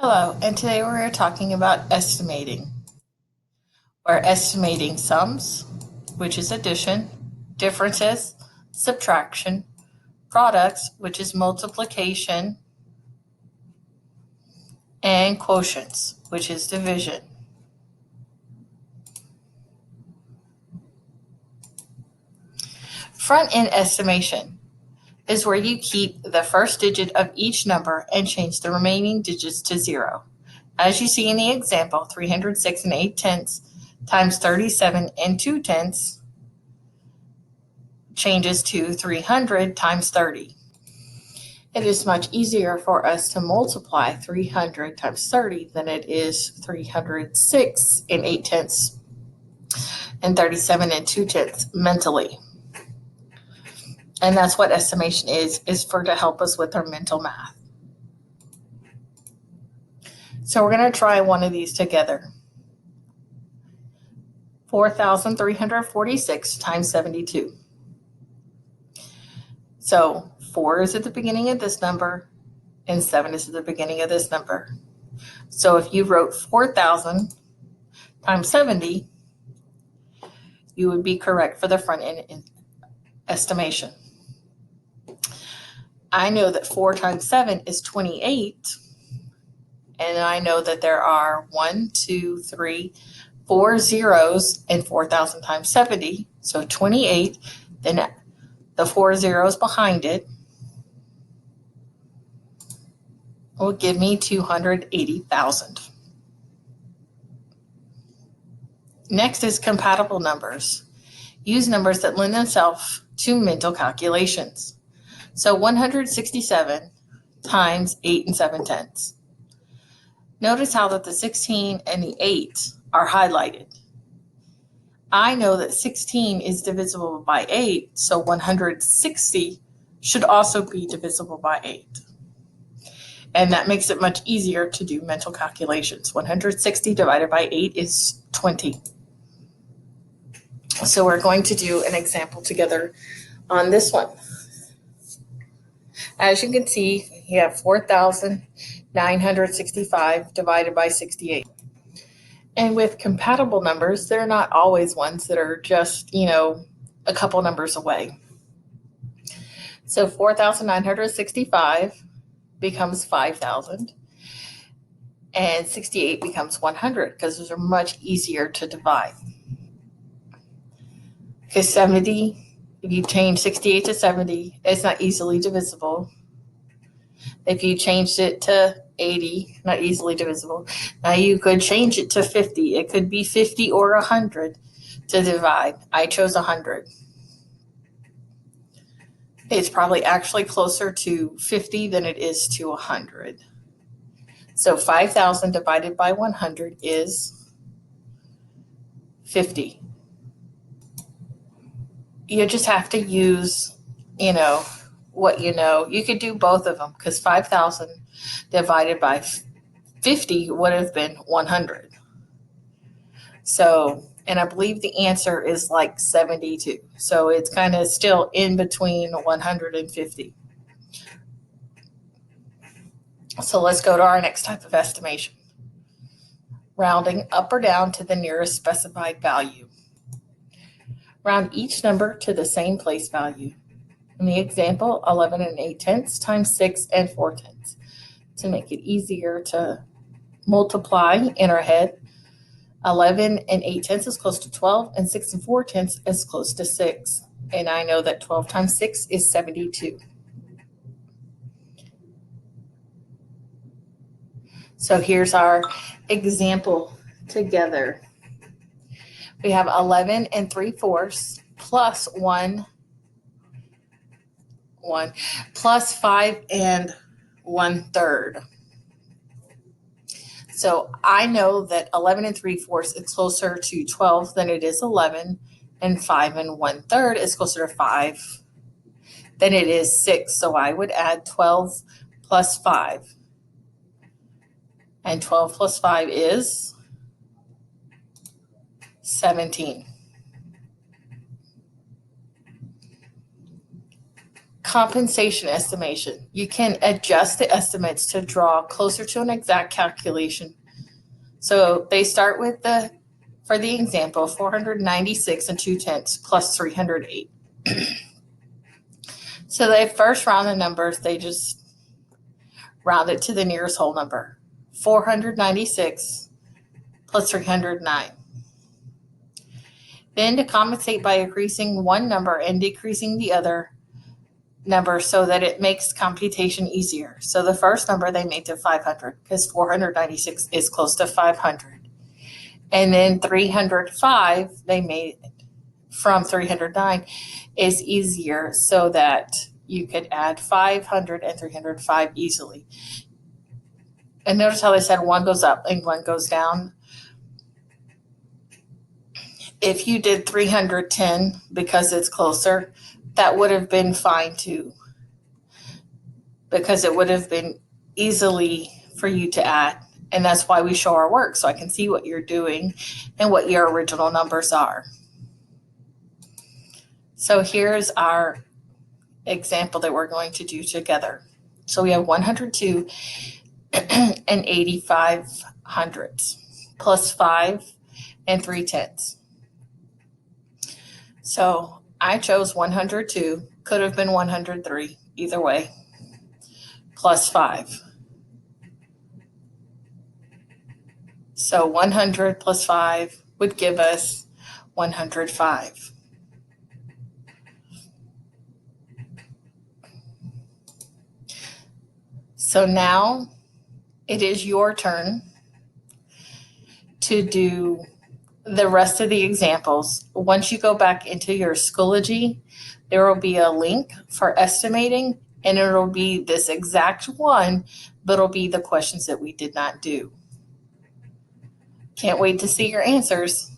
Hello, and today we're talking about estimating. We're estimating sums, which is addition, differences, subtraction, products, which is multiplication, and quotients, which is division. Front-end estimation is where you keep the first digit of each number and change the remaining digits to 0. As you see in the example, 306 and 8/10 times 37 and 2/10 changes to 300 times 30. It is much easier for us to multiply 300 times 30 than it is 306 and 8/10 and 37 and 2/10 mentally. And that's what estimation is for to help us with our mental math. So we're going to try one of these together. 4,346 times 72. So 4 is at the beginning of this number and 7 is at the beginning of this number. So if you wrote 4,000 times 70, you would be correct for the front end estimation. I know that 4 times 7 is 28, and I know that there are 1, 2, 3, 4 zeros in 4,000 times 70, so 28, then the 4 zeros behind it will give me 280,000. Next is compatible numbers. Use numbers that lend themselves to mental calculations. So 167 times 8 and 7/10. Notice how that the 16 and the 8 are highlighted. I know that 16 is divisible by 8, so 160 should also be divisible by 8. And that makes it much easier to do mental calculations. 160 divided by 8 is 20. So we're going to do an example together on this one. As you can see, you have 4,965 divided by 68. And with compatible numbers, they're not always ones that are just, a couple numbers away. So 4,965 becomes 5,000, and 68 becomes 100 because those are much easier to divide. Because 70, if you change 68 to 70, it's not easily divisible. If you changed it to 80, not easily divisible. Now you could change it to 50. It could be 50 or 100 to divide. I chose 100. It's probably actually closer to 50 than it is to 100. So 5,000 divided by 100 is 50. You just have to use, what you know. You could do both of them because 5,000 divided by 50 would have been 100. So, and I believe the answer is like 72. So it's kind of still in between 150. So let's go to our next type of estimation. Rounding up or down to the nearest specified value. Round each number to the same place value. In the example, 11 and 8/10 times 6 and 4/10. To make it easier to multiply in our head, 11 and 8/10 is close to 12, and 6 and 4/10 is close to 6. And I know that 12 times 6 is 72. So here's our example together. We have 11 and 3/4 plus 1 plus 5 and 1/3. So I know that 11 and 3/4 is closer to 12 than it is 11, and 5 and 1/3 is closer to 5 than it is 6. So I would add 12 plus 5. And 12 plus 5 is 17. Compensation estimation. You can adjust the estimates to draw closer to an exact calculation. So they start with for the example, 496 and 2/10 plus 308. So they first round the numbers, they just round it to the nearest whole number. 496 plus 309. Then to compensate by increasing one number and decreasing the other number so that it makes computation easier. So the first number they made to 500 because 496 is close to 500. And then 305 they made from 309 is easier so that you could add 500 and 305 easily. And notice how they said one goes up and one goes down. If you did 310 because it's closer, that would have been fine too, because it would have been easily for you to add. And that's why we show our work, so I can see what you're doing and what your original numbers are. So here's our example that we're going to do together. So we have 102 and 85 hundredths plus 5 and 3/10. So I chose 102, could have been 103, either way, plus 5. So 100 plus 5 would give us 105. So now it is your turn to do the rest of the examples. Once you go back into your Schoology, there will be a link for estimating, and it'll be this exact one, but it'll be the questions that we did not do. Can't wait to see your answers.